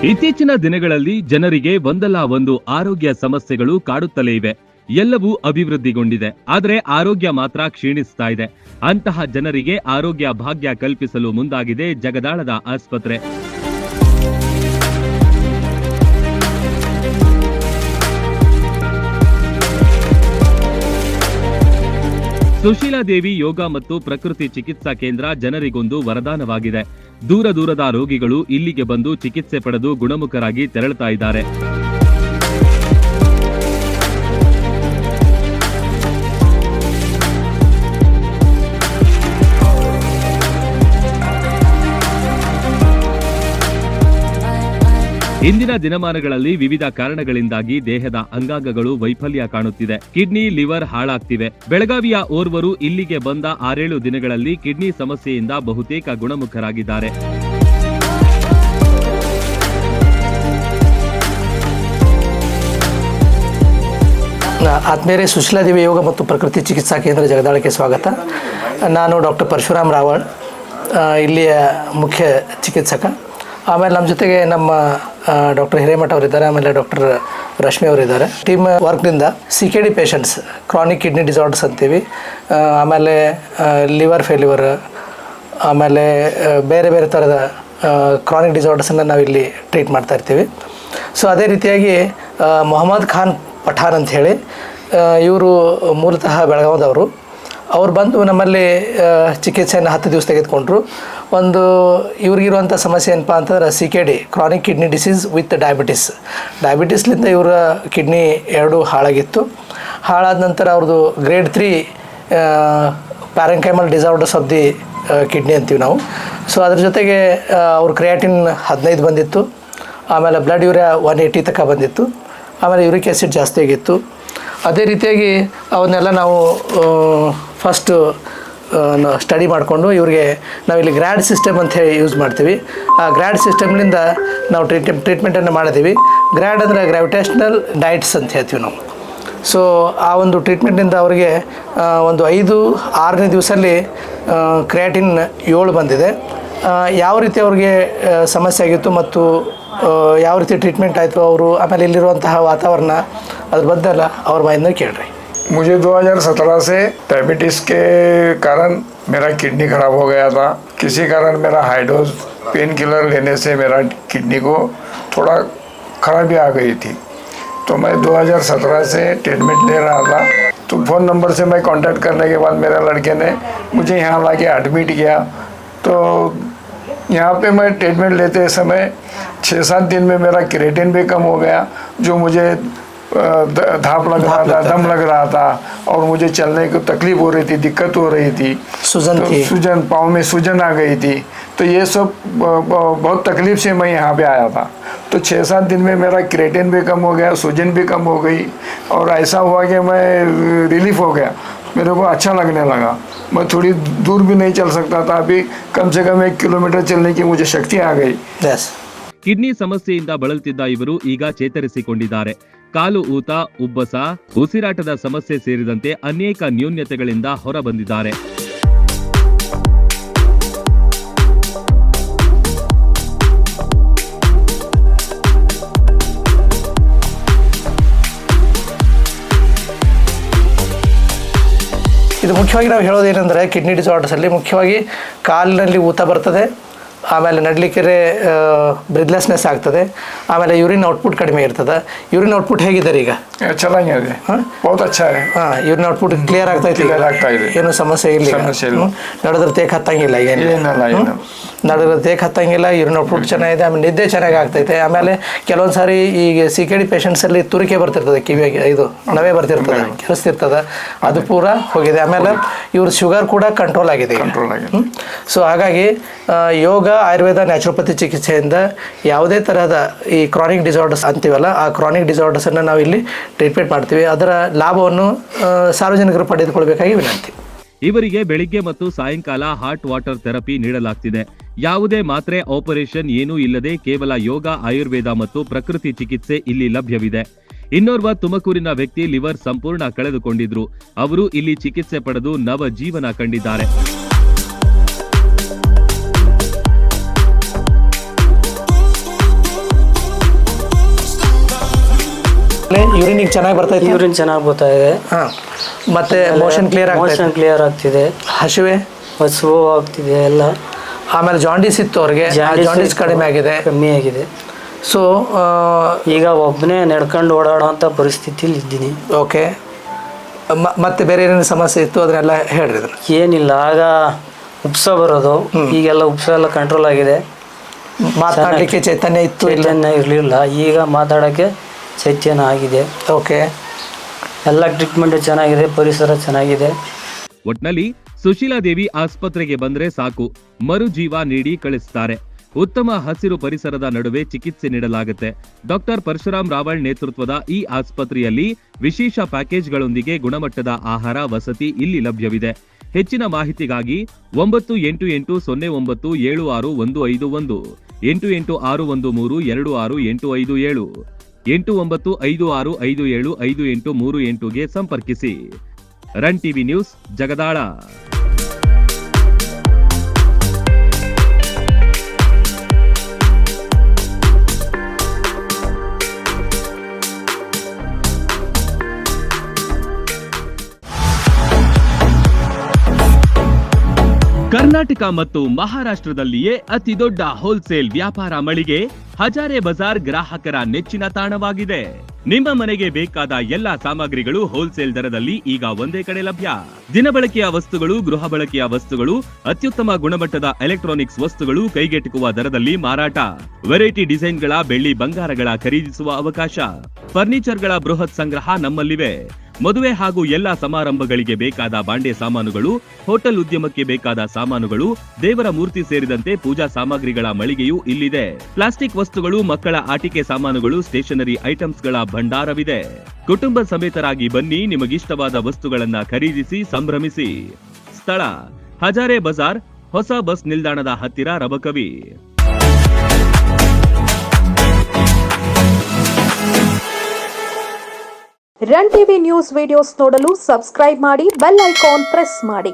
ಇತ್ತೀಚಿನ ದಿನಗಳಲ್ಲಿ ಜನರಿಗೆ ಒಂದಲ್ಲ ಒಂದು ಆರೋಗ್ಯ ಸಮಸ್ಯೆಗಳು ಕಾಡುತ್ತಲೇ ಇವೆ. ಎಲ್ಲವೂ ಅಭಿವೃದ್ಧಿಗೊಂಡಿದೆ, ಆದರೆ ಆರೋಗ್ಯ ಮಾತ್ರ ಕ್ಷೀಣಿಸ್ತಾ ಇದೆ. ಅಂತಹ ಜನರಿಗೆ ಆರೋಗ್ಯ ಭಾಗ್ಯ ಕಲ್ಪಿಸಲು ಮುಂದಾಗಿದೆ ಜಗದಾಳದ ಆಸ್ಪತ್ರೆ. ಸುಶೀಲಾದೇವಿ ಯೋಗ ಮತ್ತು ಪ್ರಕೃತಿ ಚಿಕಿತ್ಸಾ ಕೇಂದ್ರ ಜನರಿಗೊಂದು ವರದಾನವಾಗಿದೆ. ದೂರ ದೂರದ ರೋಗಿಗಳು ಇಲ್ಲಿಗೆ ಬಂದು ಚಿಕಿತ್ಸೆ ಪಡೆದು ಗುಣಮುಖರಾಗಿ ತೆರಳುತ್ತಾ ಇದ್ದಾರೆ. ಇಂದಿನ ದಿನಮಾನಗಳಲ್ಲಿ ವಿವಿಧ ಕಾರಣಗಳಿಂದಾಗಿ ದೇಹದ ಅಂಗಾಂಗಗಳು ವೈಫಲ್ಯ ಕಾಣುತ್ತಿದೆ. ಕಿಡ್ನಿ, ಲಿವರ್ ಹಾಳಾಗ್ತಿವೆ. ಬೆಳಗಾವಿಯ ಓರ್ವರು ಇಲ್ಲಿಗೆ ಬಂದ 6-7 ದಿನಗಳಲ್ಲಿ ಕಿಡ್ನಿ ಸಮಸ್ಯೆಯಿಂದ ಬಹುತೇಕ ಗುಣಮುಖರಾಗಿದ್ದಾರೆ. ಆತ್ಮೇರೆ ಸುಶೀಲಾದೇವಿ ಯೋಗ ಮತ್ತು ಪ್ರಕೃತಿ ಚಿಕಿತ್ಸಾ ಕೇಂದ್ರ ಜಗದಾಳಕ್ಕೆ ಸ್ವಾಗತ. ನಾನು ಡಾಕ್ಟರ್ ಪರಶುರಾಮ್ ರಾವಳ್, ಇಲ್ಲಿಯ ಮುಖ್ಯ ಚಿಕಿತ್ಸಕ. ಆಮೇಲೆ ನಮ್ಮ ಜೊತೆಗೆ ನಮ್ಮ ಡಾಕ್ಟರ್ ಹಿರೇಮಠ ಅವರಿದ್ದಾರೆ, ಆಮೇಲೆ ಡಾಕ್ಟರ್ ರಶ್ಮಿ ಅವರಿದ್ದಾರೆ. ಟೀಮ್ ವರ್ಕ್ನಿಂದ CKD patients, chronic kidney disorders ಅಂತೀವಿ, ಆಮೇಲೆ ಲಿವರ್ ಫೇಲ್ಯೂರ್, ಆಮೇಲೆ ಬೇರೆ ಬೇರೆ ಥರದ ಕ್ರಾನಿಕ್ ಡಿಸಾರ್ಡರ್ಸನ್ನು ನಾವಿಲ್ಲಿ ಟ್ರೀಟ್ ಮಾಡ್ತಾ ಇರ್ತೀವಿ. ಸೊ ಅದೇ ರೀತಿಯಾಗಿ ಮೊಹಮ್ಮದ್ ಖಾನ್ ಪಠಾನ್ ಅಂಥೇಳಿ, ಇವರು ಮೂಲತಃ ಬೆಳಗಾವದವರು. ಅವ್ರು ಬಂದು ನಮ್ಮಲ್ಲಿ ಚಿಕಿತ್ಸೆಯನ್ನು 10 ದಿವಸ ತೆಗೆದುಕೊಂಡ್ರು. ಒಂದು ಇವ್ರಿಗಿರುವಂಥ ಸಮಸ್ಯೆ ಏನಪ್ಪ ಅಂತಂದ್ರೆ CKD, chronic kidney disease with ಡಯಾಬಿಟಿಸ್ಲಿಂದ ಇವರ ಕಿಡ್ನಿ 2 ಹಾಳಾಗಿತ್ತು. ಹಾಳಾದ ನಂತರ ಅವ್ರದ್ದು grade 3 parenchymal disorders of the kidney ಅಂತೀವಿ ನಾವು. ಸೊ ಅದ್ರ ಜೊತೆಗೆ ಅವ್ರ ಕ್ರಿಯಾಟಿನ್ 15 ಬಂದಿತ್ತು, ಆಮೇಲೆ ಬ್ಲಡ್ ಯೂರಿಯಾ 180 ತನಕ ಬಂದಿತ್ತು, ಆಮೇಲೆ ಯೂರಿಕ್ ಆ್ಯಸಿಡ್ ಜಾಸ್ತಿ ಆಗಿತ್ತು. ಅದೇ ರೀತಿಯಾಗಿ ಅವನ್ನೆಲ್ಲ ನಾವು ಫಸ್ಟು ಸ್ಟಡಿ ಮಾಡಿಕೊಂಡು ಇವರಿಗೆ ನಾವಿಲ್ಲಿ ಗ್ರ್ಯಾಡ್ ಸಿಸ್ಟಮ್ ಅಂತ ಹೇಳಿ ಯೂಸ್ ಮಾಡ್ತೀವಿ. ಆ ಗ್ರ್ಯಾಡ್ ಸಿಸ್ಟಮ್ನಿಂದ ನಾವು ಟ್ರೀಟ್ಮೆಂಟನ್ನು ಮಾಡಿದ್ದೀವಿ. ಗ್ರ್ಯಾಡ್ ಅಂದರೆ ಗ್ರಾವಿಟೇಷನಲ್ ಡಯಟ್ಸ್ ಅಂತ ಹೇಳ್ತೀವಿ ನಾವು. ಸೊ ಆ ಒಂದು ಟ್ರೀಟ್ಮೆಂಟಿಂದ ಅವರಿಗೆ ಒಂದು 5-6ನೇ ದಿವಸದಲ್ಲಿ ಕ್ರಿಯಾಟಿನ್ 7 ಬಂದಿದೆ. ಯಾವ ರೀತಿ ಅವ್ರಿಗೆ ಸಮಸ್ಯೆ ಆಗಿತ್ತು ಮತ್ತು ಯಾವ ರೀತಿ ಟ್ರೀಟ್ಮೆಂಟ್ ಆಯಿತು ಅವರು, ಆಮೇಲೆ ಇಲ್ಲಿರುವಂತಹ ವಾತಾವರಣ, ಅದ್ರ ಬದಲ ಅವ್ರ ಬಾಯಿಂದ ಕೇಳ್ರಿ. मुझे 2017 से डायबिटीज़ के कारण मेरा किडनी खराब हो गया था. किसी कारण मेरा हाई डोज पेन किलर लेने से मेरा किडनी को थोड़ा खराबी आ गई थी. तो मैं 2017 से ट्रीटमेंट ले रहा था. तो फ़ोन नंबर से मैं कांटेक्ट करने के बाद मेरे लड़के ने मुझे यहाँ ला के एडमिट किया. तो यहाँ पे मैं ट्रीटमेंट लेते समय 6-7 दिन में मेरा क्रिएटिन भी कम हो गया, जो मुझे धाप लग रहा था, दम लग रहा था, और मुझे चलने की तकलीफ हो रही थी, दिक्कत हो रही थी, सूजन, पाँव में सूजन आ गई थी. तो ये सब बहुत तकलीफ से मैं यहाँ पे आया था. तो 6-7 दिन में मेरा क्रिएटिन भी कम हो गया, सूजन भी कम हो गई, और ऐसा हुआ कि मैं रिलीफ हो गया, मेरे को अच्छा लगने लगा. मैं थोड़ी दूर भी नहीं चल सकता था, अभी कम से कम 1 किलोमीटर चलने की मुझे शक्ति आ गई. ಕಿಡ್ನಿ ಸಮಸ್ಯೆಯಿಂದ ಬಳಲುತ್ತಿದ್ದ ಇವರು ಈಗ ಚೇತರಿಸಿಕೊಂಡಿದ್ದಾರೆ. ಕಾಲು ಊತ, ಉಬ್ಬಸ, ಉಸಿರಾಟದ ಸಮಸ್ಯೆ ಸೇರಿದಂತೆ ಅನೇಕ ನ್ಯೂನ್ಯತೆಗಳಿಂದ ಹೊರಬಂದಿದ್ದಾರೆ. ಇದು ಮುಖ್ಯವಾಗಿ ನಾವು ಹೇಳೋದೇನೆಂದರೆ, ಕಿಡ್ನಿ ಡಿಸಾರ್ಡರ್ಸಲ್ಲಿ ಮುಖ್ಯವಾಗಿ ಕಾಲಿನಲ್ಲಿ ಊತ ಬರ್ತದೆ, ಆಮೇಲೆ ನಡಲಿಕ್ಕೆ ಬ್ರಿದ್ಲೆಸ್ನೆಸ್ ಆಗ್ತದೆ, ಆಮೇಲೆ ಯೂರಿನ್ ಔಟ್ಪುಟ್ ಕಡಿಮೆ ಇರ್ತದೆ. ಯೂರಿನ್ ಔಟ್ಪುಟ್ ಹೇಗಿದ್ದಾರೆ ಈಗ? ಚೆನ್ನಾಗಿದೆ, ಬಹುತ್ ಅಚ್ಚಾ ಇದೆ. ಯೂರಿನ್ ಔಟ್ಪುಟ್ ಕ್ಲಿಯರ್ ಆಗ್ತಾ ಇದೆ, ಏನು ಸಮಸ್ಯೆ ಇಲ್ಲ. ನಡೆದ್ರೆ ತೇಕ್ ಹತ್ತಂಗಿಲ್ಲ, ನಡೆದ್ರೆ ತೇಕ್ ಹತ್ತಂಗಿಲ್ಲ. ಯೂರಿನ್ ಔಟ್ಪುಟ್ ಚೆನ್ನಾಗಿದೆ, ಆಮೇಲೆ ನಿದ್ದೆ ಚೆನ್ನಾಗಿ ಆಗ್ತೈತೆ. ಆಮೇಲೆ ಕೆಲವೊಂದು ಸಾರಿ ಈಗ CKD ಪೇಷಂಟ್ಸಲ್ಲಿ ತುರಿಕೆ ಬರ್ತಿರ್ತದೆ, ಕಿವಿಯಾಗಿ ಇದು ನವೆ ಬರ್ತಿರ್ತದೆ, ಕೆರೆಸ್ತಿರ್ತದೆ, ಅದು ಪೂರ ಹೋಗಿದೆ. ಆಮೇಲೆ ಇವ್ರ ಶುಗರ್ ಕೂಡ ಕಂಟ್ರೋಲ್ ಆಗಿದೆ. ಸೊ ಹಾಗಾಗಿ ಯೋಗ, ಆಯುರ್ವೇದ, ನ್ಯಾಚುರೋಪತಿ ಚಿಕಿತ್ಸೆಯಿಂದ ಯಾವುದೇ ತರಹದ ಈ ಕ್ರಾನಿಕ್ ಡಿಸಾರ್ಡರ್ಸ್ ಅಂತೀವಲ್ಲ, ಆ ಕ್ರಾನಿಕ್ ಡಿಸಾರ್ಡರ್ಸನ್ನು ನಾವು ಇಲ್ಲಿ ಟ್ರೀಟ್ಮೆಂಟ್ ಮಾಡ್ತೀವಿ. ಅದರ ಲಾಭವನ್ನು ಸಾರ್ವಜನಿಕರು ಪಡೆದುಕೊಳ್ಬೇಕಾಗಿ ವಿನಂತಿ. ಇವರಿಗೆ ಬೆಳಿಗ್ಗೆ ಮತ್ತು ಸಾಯಂಕಾಲ ಹಾಟ್ ವಾಟರ್ ಥೆರಪಿ ನೀಡಲಾಗ್ತಿದೆ. ಯಾವುದೇ ಮಾತ್ರೆ, ಆಪರೇಷನ್ ಏನೂ ಇಲ್ಲದೆ ಕೇವಲ ಯೋಗ, ಆಯುರ್ವೇದ ಮತ್ತು ಪ್ರಕೃತಿ ಚಿಕಿತ್ಸೆ ಇಲ್ಲಿ ಲಭ್ಯವಿದೆ. ಇನ್ನೋರ್ವ ತುಮಕೂರಿನ ವ್ಯಕ್ತಿ ಲಿವರ್ ಸಂಪೂರ್ಣ ಕಳೆದುಕೊಂಡಿದ್ರು. ಅವರು ಇಲ್ಲಿ ಚಿಕಿತ್ಸೆ ಪಡೆದು ನವ ಜೀವನ ಕಂಡಿದ್ದಾರೆ. ಯೂರಿನಿಗೆ ಚೆನ್ನಾಗಿ ಬರ್ತೈತೆ? ಯೂರಿನ್ ಚೆನ್ನಾಗಿ ಬರ್ತಾ ಇದೆ. ಹಾಂ. ಮತ್ತು ಮೋಷನ್ ಕ್ಲಿಯರ್ ಮೋಷನ್ ಕ್ಲಿಯರ್ ಆಗ್ತಿದೆ. ಹಸಿವೆ ಹಸುವು ಆಗ್ತಿದೆ ಎಲ್ಲ. ಆಮೇಲೆ ಜಾಂಡೀಸ್ ಇತ್ತು ಅವ್ರಿಗೆ, ಜಾಂಡೀಸ್ ಕಡಿಮೆ ಆಗಿದೆ. ಕಮ್ಮಿ ಆಗಿದೆ. ಸೊ ಈಗ ಒಬ್ಬನೇ ನಡ್ಕೊಂಡು ಓಡಾಡೋಂಥ ಪರಿಸ್ಥಿತಿಲಿ ಇದ್ದೀನಿ. ಓಕೆ. ಮತ್ತೆ ಬೇರೆ ಏನೇನು ಸಮಸ್ಯೆ ಇತ್ತು ಅದನ್ನೆಲ್ಲ ಹೇಳ್ರಿ. ಏನಿಲ್ಲ, ಆಗ ಉಪ್ಸ ಬರೋದು, ಈಗೆಲ್ಲ ಉಪ್ಸ ಎಲ್ಲ ಕಂಟ್ರೋಲ್ ಆಗಿದೆ. ಮಾತಾಡಲಿಕ್ಕೆ ಚೈತನ್ಯ ಇತ್ತು? ಚೈತನ್ಯ ಇರಲಿಲ್ಲ, ಈಗ ಮಾತಾಡೋಕ್ಕೆ ಚೈತನ್ಯ ಆಗಿದೆ. ಓಕೆ. ಎಲ್ಲ ಟ್ರೀಟ್ಮೆಂಟ್ ಚೆನ್ನಾಗಿದೆ, ಪರಿಸರ ಚೆನ್ನಾಗಿದೆ. ಒಟ್ನಲ್ಲಿ ಸುಶೀಲಾದೇವಿ ಆಸ್ಪತ್ರೆಗೆ ಬಂದ್ರೆ ಸಾಕು, ಮರುಜೀವ ನೀಡಿ ಕಳಿಸ್ತಾರೆ. ಉತ್ತಮ ಹಸಿರು ಪರಿಸರದ ನಡುವೆ ಚಿಕಿತ್ಸೆ ನೀಡಲಾಗುತ್ತೆ. ಡಾಕ್ಟರ್ ಪರಶುರಾಮ್ ರಾವಳ್ ನೇತೃತ್ವದ ಈ ಆಸ್ಪತ್ರೆಯಲ್ಲಿ ವಿಶೇಷ ಪ್ಯಾಕೇಜ್ಗಳೊಂದಿಗೆ ಗುಣಮಟ್ಟದ ಆಹಾರ, ವಸತಿ ಇಲ್ಲಿ ಲಭ್ಯವಿದೆ. ಹೆಚ್ಚಿನ ಮಾಹಿತಿಗಾಗಿ 9880976151, 8861326857, 8956575838ಗೆ ಸಂಪರ್ಕಿಸಿ. Run TV news, Jagadal. Karnataka ಮತ್ತು ಮಹಾರಾಷ್ಟ್ರದಲ್ಲಿಯೇ ಅತಿ ದೊಡ್ಡ ಹೋಲ್ಸೇಲ್ ವ್ಯಾಪಾರ ಮಳಿಗೆ ಹಜಾರೆ ಬಜಾರ್ ಗ್ರಾಹಕರ ನೆಚ್ಚಿನ ತಾಣವಾಗಿದೆ. ನಿಮ್ಮ ಮನೆಗೆ ಬೇಕಾದ ಎಲ್ಲಾ ಸಾಮಗ್ರಿಗಳು ಹೋಲ್ಸೇಲ್ ದರದಲ್ಲಿ ಈಗ ಒಂದೇ ಕಡೆ ಲಭ್ಯ. ದಿನಬಳಕೆಯ ವಸ್ತುಗಳು, ಗೃಹ ಬಳಕೆಯ ವಸ್ತುಗಳು, ಅತ್ಯುತ್ತಮ ಗುಣಮಟ್ಟದ ಎಲೆಕ್ಟ್ರಾನಿಕ್ಸ್ ವಸ್ತುಗಳು ಕೈಗೆಟುಕುವ ದರದಲ್ಲಿ ಮಾರಾಟ. ವೆರೈಟಿ ಡಿಸೈನ್ಗಳ ಬೆಳ್ಳಿ ಬಂಗಾರಗಳ ಖರೀದಿಸುವ ಅವಕಾಶ. ಫರ್ನಿಚರ್ಗಳ ಬೃಹತ್ ಸಂಗ್ರಹ ನಮ್ಮಲ್ಲಿವೆ. ಮದುವೆ ಹಾಗೂ ಎಲ್ಲಾ ಸಮಾರಂಭಗಳಿಗೆ ಬೇಕಾದ ಬಾಂಡೆ ಸಾಮಾನುಗಳು, ಹೋಟೆಲ್ ಉದ್ಯಮಕ್ಕೆ ಬೇಕಾದ ಸಾಮಾನುಗಳು, ದೇವರ ಮೂರ್ತಿ ಸೇರಿದಂತೆ ಪೂಜಾ ಸಾಮಗ್ರಿಗಳ ಮಳಿಗೆಯೂ ಇಲ್ಲಿದೆ. ಪ್ಲಾಸ್ಟಿಕ್ ವಸ್ತುಗಳು, ಮಕ್ಕಳ ಆಟಿಕೆ ಸಾಮಾನುಗಳು, ಸ್ಟೇಷನರಿ ಐಟಮ್ಸ್ಗಳ ಭಂಡಾರವಿದೆ. ಕುಟುಂಬ ಸಮೇತರಾಗಿ ಬನ್ನಿ, ನಿಮಗಿಷ್ಟವಾದ ವಸ್ತುಗಳನ್ನ ಖರೀದಿಸಿ ಸಂಭ್ರಮಿಸಿ. ಸ್ಥಳ: ಹಜಾರೆ ಬಜಾರ್, ಹೊಸ ಬಸ್ ನಿಲ್ದಾಣದ ಹತ್ತಿರ, Rabakavi. Run TV news videos ನೋಡಲು ಸಬ್ಸ್ಕ್ರೈಬ್ ಮಾಡಿ, ಬೆಲ್ ಐಕಾನ್ ಪ್ರೆಸ್ ಮಾಡಿ.